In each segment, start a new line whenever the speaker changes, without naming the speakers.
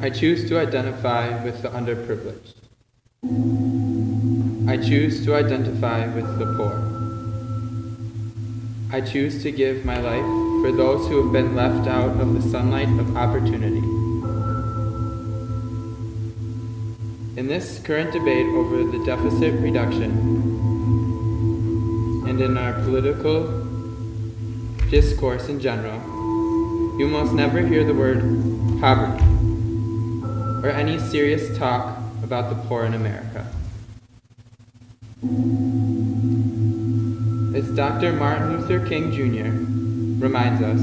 I choose to identify with the underprivileged. I choose to identify with the poor. I choose to give my life for those who have been left out of the sunlight of opportunity. In this current debate over the deficit reduction, and in our political discourse in general, you almost never hear the word poverty or any serious talk about the poor in America. As Dr. Martin Luther King Jr. reminds us,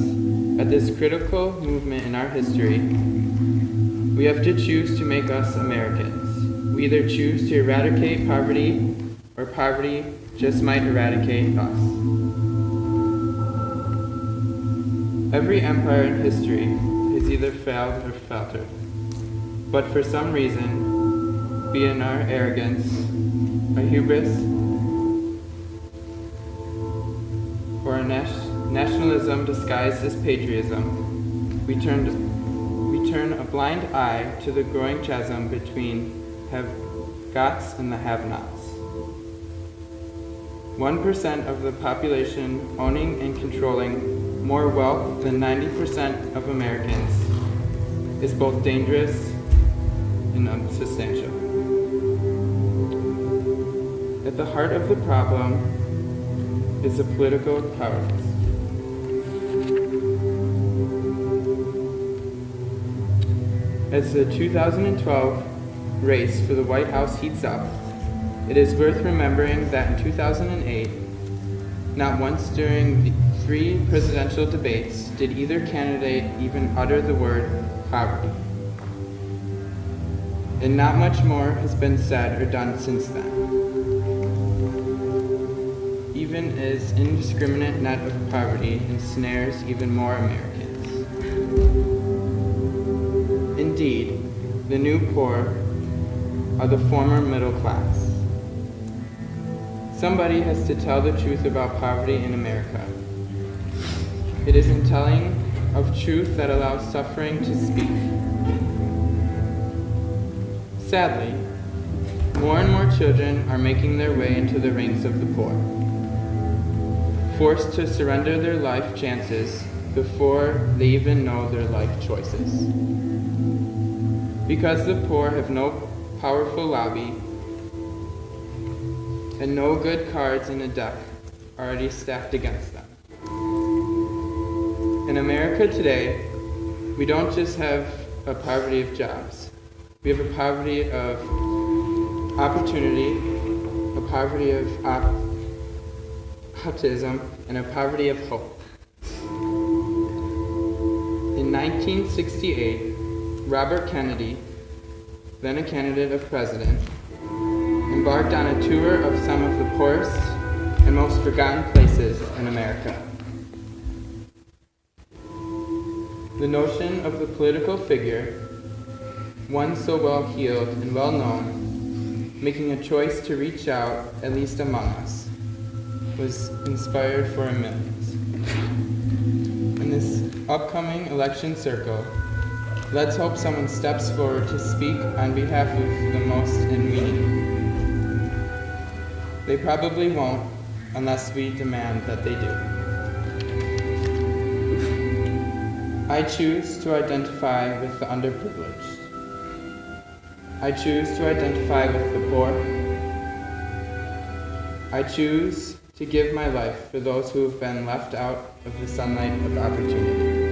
at this critical movement in our history, we have to choose to make us Americans. We either choose to eradicate poverty, or poverty just might eradicate us. Every empire in history has either failed or faltered. But for some reason, be it our arrogance, our hubris, or our nationalism disguised as patriotism, we turn a blind eye to the growing chasm between have-gots and the have-nots. 1% of the population owning and controlling more wealth than 90% of Americans is both dangerous and unsubstantial. At the heart of the problem is the political cowardice. As the 2012 race for the White House heats up, it is worth remembering that in 2008, not once during the 3 presidential debates did either candidate even utter the word poverty. And not much more has been said or done since then. Even as indiscriminate net of poverty ensnares even more Americans. Indeed, the new poor are the former middle class. Somebody has to tell the truth about poverty in America. It is in telling of truth that allows suffering to speak. Sadly, more and more children are making their way into the ranks of the poor, forced to surrender their life chances before they even know their life choices. Because the poor have no powerful lobby and no good cards in a deck already stacked against them. In America today, we don't just have a poverty of jobs. We have a poverty of opportunity, a poverty of autism, and a poverty of hope. In 1968, Robert Kennedy, then a candidate of president, embarked on a tour of some of the poorest and most forgotten places in America. The notion of the political figure, one so well-heeled and well-known, making a choice to reach out, at least among us, was inspired for millions. In this upcoming election circle, let's hope someone steps forward to speak on behalf of the most in need. They probably won't unless we demand that they do. I choose to identify with the underprivileged. I choose to identify with the poor. I choose to give my life for those who have been left out of the sunlight of opportunity.